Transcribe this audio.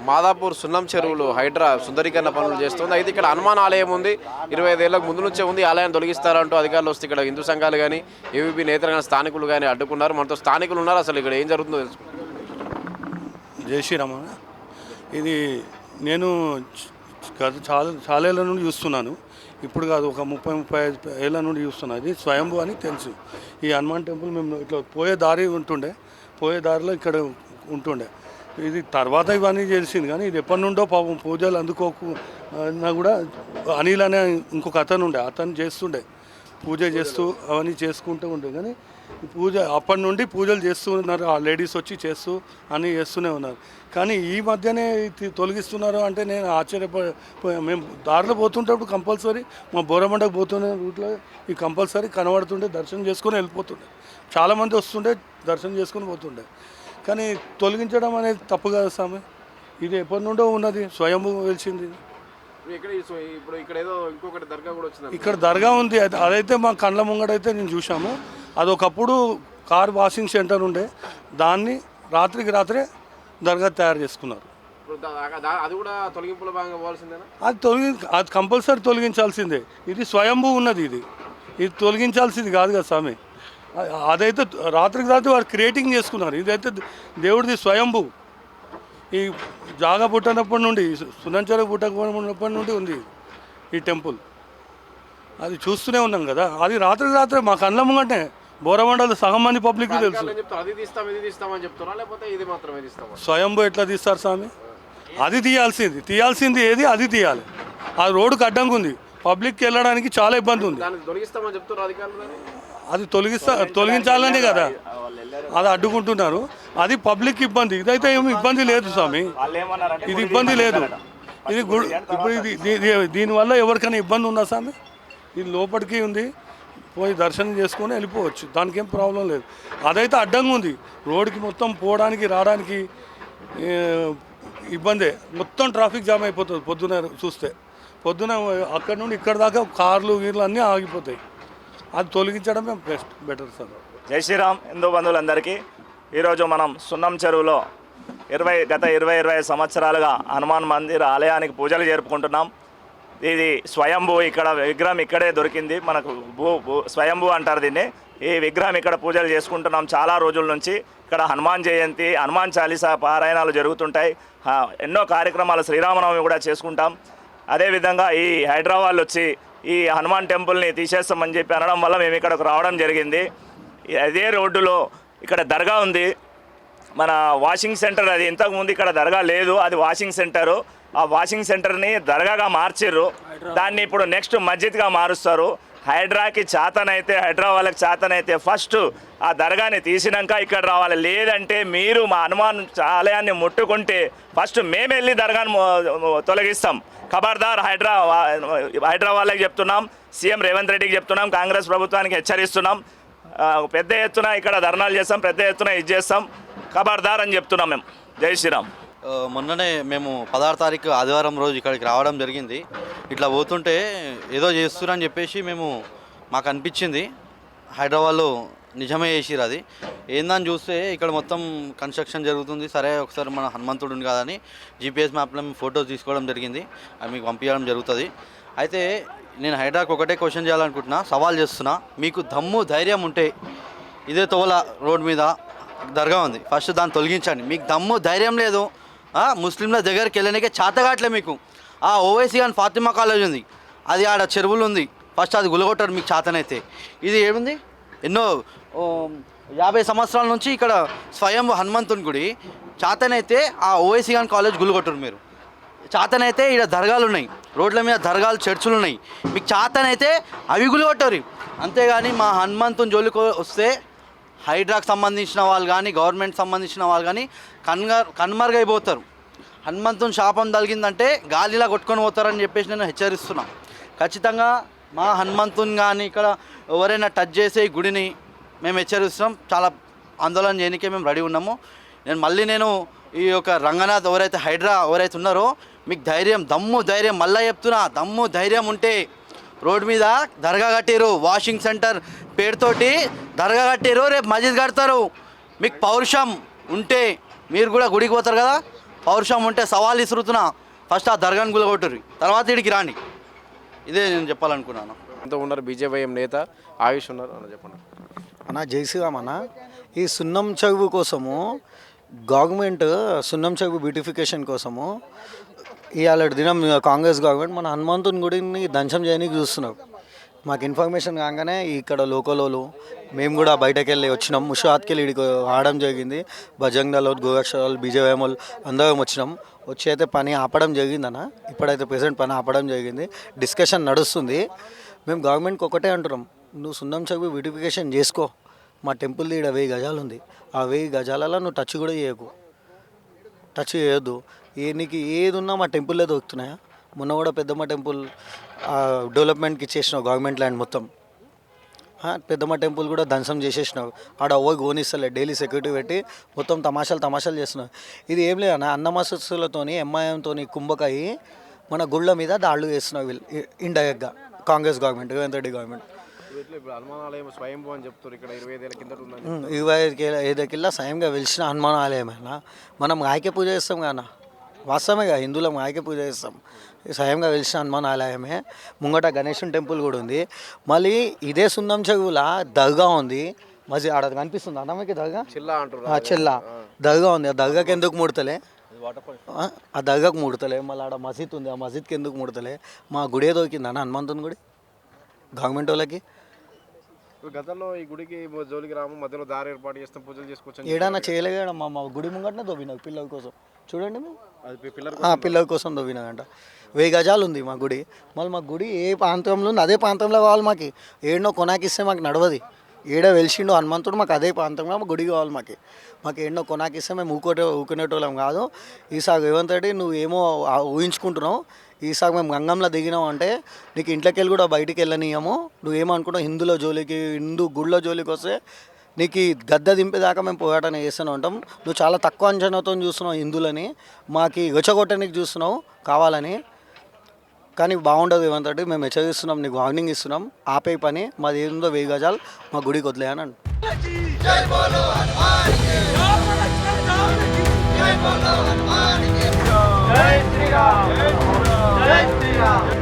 మాదాపూర్ సున్నం చెరువులు హైడ్రా సుందరీకరణ పనులు చేస్తుంది. అయితే ఇక్కడ హనుమాన్ ఆలయం ఉంది, 25 ఏళ్లకు ముందు నుంచే ఉంది. ఆలయాన్ని తొలగిస్తారంటూ అధికారులు వస్తే ఇక్కడ హిందూ సంఘాలు కానీ ఏవీపీ నేతలు కానీ స్థానికులు కానీ అడ్డుకున్నారు. మనతో స్థానికులు ఉన్నారు. అసలు ఇక్కడ ఏం జరుగుతుందో తెలుసుకుంటారు. జై శ్రీరామ. ఇది నేను గత చాలా ఏళ్ళ నుండి చూస్తున్నాను. ఇప్పుడు కాదు, ఒక 30-35 ఏళ్ళ నుండి చూస్తున్నాను. ఇది స్వయంభూ అని తెలుసు. ఈ హనుమాన్ టెంపుల్ మేము ఇట్లా పోయే దారి ఉంటుండే, పోయే దారిలో ఇక్కడ ఉంటుండే. ఇది తర్వాత ఇవన్నీ తెలిసింది, కానీ ఇది ఎప్పటి నుండో పాపం పూజలు అందుకోకున్నా కూడా అనిల్ అనే ఇంకొక అతను ఉండే, అతను చేస్తుండే, పూజ చేస్తూ అవన్నీ చేసుకుంటూ ఉండే. కానీ పూజ అప్పటి నుండి పూజలు చేస్తూ ఉన్నారు, ఆ లేడీస్ వచ్చి చేస్తూ అన్నీ చేస్తూనే ఉన్నారు. కానీ ఈ మధ్యనే తొలగిస్తున్నారు అంటే నేను ఆశ్చర్యపోయా. మేము దారిలో పోతుంటప్పుడు కంపల్సరీ మా బోరమండకు పోతున్న రూట్లో ఈ కంపల్సరీ కనబడుతుండే, దర్శనం చేసుకొని వెళ్ళిపోతుండే. చాలామంది వస్తుండే, దర్శనం చేసుకొని పోతుండే. కానీ తొలగించడం అనేది తప్పు కదా స్వామి. ఇది ఎప్పటి నుండో ఉన్నది, స్వయంభూ వెలిసింది. ఇప్పుడు ఇక్కడ ఏదో ఇంకొకటి దర్గా కూడా వచ్చింది. ఇక్కడ దర్గా ఉంది, అదైతే మా కళ్ళ ముంగడైతే నేను చూసాము. అది ఒకప్పుడు కార్ వాషింగ్ సెంటర్ ఉండే, దాన్ని రాత్రికి రాత్రే దర్గా తయారు చేసుకున్నారు. అది కూడా తొలగింపులో భాగంగా పోవాల్సిందేనా? అది కంపల్సరీ తొలగించాల్సిందే. ఇది స్వయంభూ ఉన్నది, ఇది తొలగించాల్సింది కాదు కదా స్వామి. అదైతే రాత్రికి రాత్రి వారు క్రియేటింగ్ చేసుకున్నారు. ఇదైతే దేవుడిది స్వయంభూ. ఈ జాగా పుట్టినప్పటి నుండి, సునంచర పుట్టకపోయినప్పటి నుండి ఉంది ఈ టెంపుల్. అది చూస్తూనే ఉన్నాం కదా. అది రాత్రికి రాత్రే మా కళ్ళ ముంగటే బోరమండలు సగం మంది పబ్లిక్ తెలుసు. స్వయంభూ ఎట్లా తీస్తారు స్వామి? అది తీయాల్సింది ఏది అది తీయాలి. ఆ రోడ్డుకు అడ్డంగా ఉంది, పబ్లిక్కి వెళ్ళడానికి చాలా ఇబ్బంది ఉంది. అది తొలగించాలనే కదా అది అడ్డుకుంటున్నారు. అది పబ్లిక్ ఇబ్బంది. ఇదైతే ఏమి ఇబ్బంది లేదు స్వామి, ఇది ఇబ్బంది లేదు. ఇది ఇప్పుడు దీనివల్ల ఎవరికైనా ఇబ్బంది ఉందా స్వామి? ఇది లోపలికి ఉంది, పోయి దర్శనం చేసుకొని వెళ్ళిపోవచ్చు, దానికి ఏం ప్రాబ్లం లేదు. అదైతే అడ్డంగా ఉంది, రోడ్డుకి మొత్తం పోవడానికి రావడానికి ఇబ్బందే. మొత్తం ట్రాఫిక్ జామ్ అయిపోతుంది పొద్దున చూస్తే. పొద్దున అక్కడ నుండి ఇక్కడ దాకా కార్లు గీర్లు అన్నీ ఆగిపోతాయి. అది తొలగించడమే బెటర్ సార్. జై శ్రీరామ్. హిందూ బంధువులందరికీ ఈరోజు మనం సున్నం చెరువులో గత 25 సంవత్సరాలుగా హనుమాన్ మందిర్ ఆలయానికి పూజలు జరుపుకుంటున్నాం. ఇది స్వయంభూ. ఇక్కడ విగ్రహం ఇక్కడే దొరికింది మనకు. స్వయంభూ అంటారు దీన్ని. ఈ విగ్రహం ఇక్కడ పూజలు చేసుకుంటున్నాం చాలా రోజుల నుంచి. ఇక్కడ హనుమాన్ జయంతి, హనుమాన్ చాలీసా పారాయణాలు జరుగుతుంటాయి. ఎన్నో కార్యక్రమాలు, శ్రీరామనవమి కూడా చేసుకుంటాం. అదేవిధంగా ఈ హైదరాబాద్ వచ్చి ఈ హనుమాన్ టెంపుల్ని తీసేస్తామని చెప్పి అనడం వల్ల మేము ఇక్కడకు రావడం జరిగింది. అదే రోడ్డులో ఇక్కడ దర్గా ఉంది, మన వాషింగ్ సెంటర్. అది ఇంతకుముందు ఇక్కడ దర్గా లేదు, అది వాషింగ్ సెంటరు. ఆ వాషింగ్ సెంటర్ని దర్గాగా మార్చిర్రు. దాన్ని ఇప్పుడు నెక్స్ట్ మస్జిద్గా మారుస్తారు. హైడ్రాకి చేతనైతే, హైడ్రా వాళ్ళకి చేతనైతే ఫస్ట్ ఆ దర్గాని తీసినాక ఇక్కడ రావాలి. లేదంటే మీరు మా హనుమాన్ ఆలయాన్ని ముట్టుకుంటే ఫస్ట్ మేము వెళ్ళి దర్గాను తొలగిస్తాం. ఖబర్దార్. హైడ్రా వాళ్ళకి చెప్తున్నాం, సీఎం రేవంత్ రెడ్డికి చెప్తున్నాం, కాంగ్రెస్ ప్రభుత్వానికి హెచ్చరిస్తున్నాం. పెద్ద ఎత్తున ఇక్కడ ధర్నాలు చేస్తాం, పెద్ద ఎత్తున ఇది చేస్తాం. ఖబర్దార్ అని చెప్తున్నాం మేము. జై శ్రీరామ్. మొన్ననే మేము 16 తారీఖు ఆదివారం రోజు ఇక్కడికి రావడం జరిగింది. ఇట్లా పోతుంటే ఏదో చేస్తున్నారని చెప్పేసి మాకు అనిపించింది. హైదరాబాద్లో నిజమే చేసిరు. అది ఏందని చూస్తే ఇక్కడ మొత్తం కన్స్ట్రక్షన్ జరుగుతుంది. సరే ఒకసారి మన హనుమంతుడు కాదని జీపీఎస్ మ్యాప్లో మేము ఫొటోస్ తీసుకోవడం జరిగింది, అవి మీకు పంపించడం జరుగుతుంది. అయితే నేను హైడ్రాకి ఒకటే క్వశ్చన్ చేయాలనుకుంటున్నా, సవాల్ చేస్తున్నా. మీకు దమ్ము ధైర్యం ఉంటే ఇదే తోల రోడ్ మీద దర్గా ఉంది, ఫస్ట్ దాన్ని తొలగించండి. మీకు దమ్ము ధైర్యం లేదు, ముస్లింల దగ్గరికి వెళ్ళడానికే చేతగాట్లే మీకు. ఓవైసీ కానీ ఫాతిమా కాలేజ్ ఉంది, అది ఆడ చెరువులు ఉంది, ఫస్ట్ అది గులగొట్టారు మీకు చేతనైతే. ఇది ఏముంది, ఎన్నో 50 సంవత్సరాల నుంచి ఇక్కడ స్వయం హనుమంతుని గుడి. చేతనైతే ఆ ఓవైసీ కానీ కాలేజ్ గులగొట్టరు మీరు. చేతనైతే ఇక్కడ దర్గాలు ఉన్నాయి, రోడ్ల మీద దర్గాలు, చర్చిలు ఉన్నాయి. మీకు చేతనైతే అవి గులగొట్టరు. అంతేగాని మా హనుమంతుని జోలికి వస్తే హైడ్రాకి సంబంధించిన వాళ్ళు కానీ, గవర్నమెంట్ సంబంధించిన వాళ్ళు కానీ కన్మరుగైపోతారు. హనుమంతుని శాపం తగిలిందంటే గాలిలా కొట్టుకొని పోతారని చెప్పేసి నేను హెచ్చరిస్తున్నాను. ఖచ్చితంగా మా హనుమంతుని కానీ ఇక్కడ ఎవరైనా టచ్ చేసే గుడిని మేము హెచ్చరిస్తున్నాం. చాలా ఆందోళన చేయడానికే మేము రెడీ ఉన్నాము. నేను ఈ యొక్క రంగనాథ్ హైడ్రా ఎవరైతే ఉన్నారో, మీకు దమ్ము ధైర్యం మళ్ళీ చెప్తున్నా, దమ్ము ధైర్యం ఉంటే రోడ్ మీద దర్గా కట్టారు, వాషింగ్ సెంటర్ పేరుతోటి దర్గా కట్టారు, రేపు మస్జిద్ కడతారు. మీకు పౌరుషం ఉంటే మీరు కూడా గుడికి పోతారు కదా, పౌరుషం ఉంటే సవాల్ ఇసురుతున్నా ఫస్ట్ ఆ దర్గాను గులగొట్టుర్రి, తర్వాత ఇడికి రాండి. ఇదే నేను చెప్పాలనుకున్నాను. ఎంతో ఉన్నారు బీజేవైఎం నేత ఆయుష్ ఉన్నారు అని చెప్పండి. అన్న జై శ్రీరామ్ అన్న. ఈ సున్నం చెరువు కోసము గవర్నమెంట్ సున్నం చెరువు బ్యూటిఫికేషన్ కోసము ఇవాళ దినం కాంగ్రెస్ గవర్నమెంట్ మన హనుమంతుని గుడిని ధ్వంసం చేయడానికి చూస్తున్నారు. మాకు ఇన్ఫర్మేషన్ కాగానే ఇక్కడ లోకలోలు మేము కూడా బయటకు వెళ్ళి వచ్చినాం. ముషాద్కి వెళ్ళి ఇక్కడికి ఆడడం జరిగింది. బజరంగ్ దళ్, గోరక్షరాలు, బీజేవైఎం వాళ్ళు అందరం వచ్చినాం. వచ్చి అయితే పని ఆపడం జరిగిందన్న. ఇప్పుడైతే ప్రెసెంట్ పని ఆపడం జరిగింది. డిస్కషన్ నడుస్తుంది. మేము గవర్నమెంట్కి ఒకటే అంటున్నాం, నువ్వు సున్నం చెరువు బ్యూటిఫికేషన్ చేసుకో. మా టెంపుల్ ఈడ 1000 గజాలు ఉంది. ఆ 1000 గజాలలో నువ్వు టచ్ కూడా చేయకు, టచ్ చేయొద్దు. నీకు ఏది ఉన్నా మా టెంపుల్లే దొరుకుతున్నాయా? మొన్న కూడా పెద్దమ్మ టెంపుల్ డెవలప్మెంట్కి ఇచ్చేసినావు గవర్నమెంట్ ల్యాండ్ మొత్తం. పెద్దమ్మ టెంపుల్ కూడా ధ్వంసం చేసేసినావు. ఆడ ఓకి ఓనిస్తలే, డైలీ సెక్యూరిటీ పెట్టి మొత్తం తమాషాలు చేస్తున్నావు. ఇది ఏం లేదన్న, అన్నమసతులతోని ఎంఐఎంతోని కుంభకాయి మన గుళ్ళ మీద దాడులు చేస్తున్నావు వీళ్ళు ఇండైరెక్ట్గా. Congress government, Revanth Reddy government. ఇప్పుడు హనుమానాలయం స్వయంభూ అని చెప్తారు. ఇక్కడ 25 ఏళ్ళ కిందట ఉందని 25 ఏళ్ళ స్వయంగా వెలిసిన హనుమాన్ ఆలయమైనా మనం గాయకే పూజ చేస్తాం కదా, వాస్తవమేగా, హిందువులం గాయకే పూజ చేస్తాం. స్వయంగా వెలిసిన హనుమాన్ ఆలయమే. ముంగట గణేశుని టెంపుల్ కూడా ఉంది. మళ్ళీ ఇదే సున్నం చెరువుల దర్గా ఉంది. మళ్ళీ ఆడ కనిపిస్తుంది అన్న మీకు దర్గా, చిల్లా అంటారు. చెల్లా దర్గా ఉంది. ఆ దర్గాకి ఎందుకు ముడతలే? ఆ దర్గాకు ముడతలే. మళ్ళీ ఆడ మసీద్ ఉంది, ఆ మసీద్కి ఎందుకు ముడతలే? మా గుడే దొరికింది అన్న, హనుమంతుని గుడి గవర్నమెంట్ వాళ్ళకి. గతంలో ఈ గుడికి జోలికి రాము, మధ్యలో దారి ఏర్పాటు చేస్తాం, పూజలు చేసుకోవచ్చు. ఏడన్నా చేయలేదా? మా గుడి ముంగటనే దొవ్వినావు పిల్లల కోసం. చూడండి మేము పిల్లలు పిల్లల కోసం దొవ్వినాకంట. 1000 గజాలు ఉంది మా గుడి. మళ్ళీ మా గుడి ఏ ప్రాంతంలో ఉంది అదే ప్రాంతంలో కావాలి మాకు. ఏడనో కొనాకిస్తే మాకు నడవది. ఏడ వెలిసిండో హనుమంతుడు మాకు అదే ప్రాంతంలో మా గుడి కావాలి. మాకు ఏడనో కొనాకిస్తే మేము ఊకునేటోళ్ళం కాదు. ఈసారి రేవంత్ రెడ్డి నువ్వు ఏమో ఊహించుకుంటున్నావు. ఈసారి మేము గంగంలో దిగినావు అంటే నీకు ఇంట్లోకి వెళ్ళి కూడా బయటికి వెళ్ళనీయము. నువ్వేమనుకుంటావు, హిందువుల జోలికి, హిందూ గుళ్ళ జోలికి వస్తే నీకు ఈ గద్ద దింపేదాకా మేము పోరాటం చేస్తూనే ఉంటాం. నువ్వు చాలా తక్కువ అంచనాతో చూస్తున్నావు హిందువులని, మాకు రెచ్చగొట్టడానికి చూస్తున్నావు కావాలని. కానీ బాగుండదు రేవంత్ రెడ్డి, మేము హెచ్చరిస్తున్నాం, నీకు వార్నింగ్ ఇస్తున్నాం. ఆపే పని మాది ఏందో 1000 గజాలు మా గుడికి వదిలేయని జై శ్రీరామ్.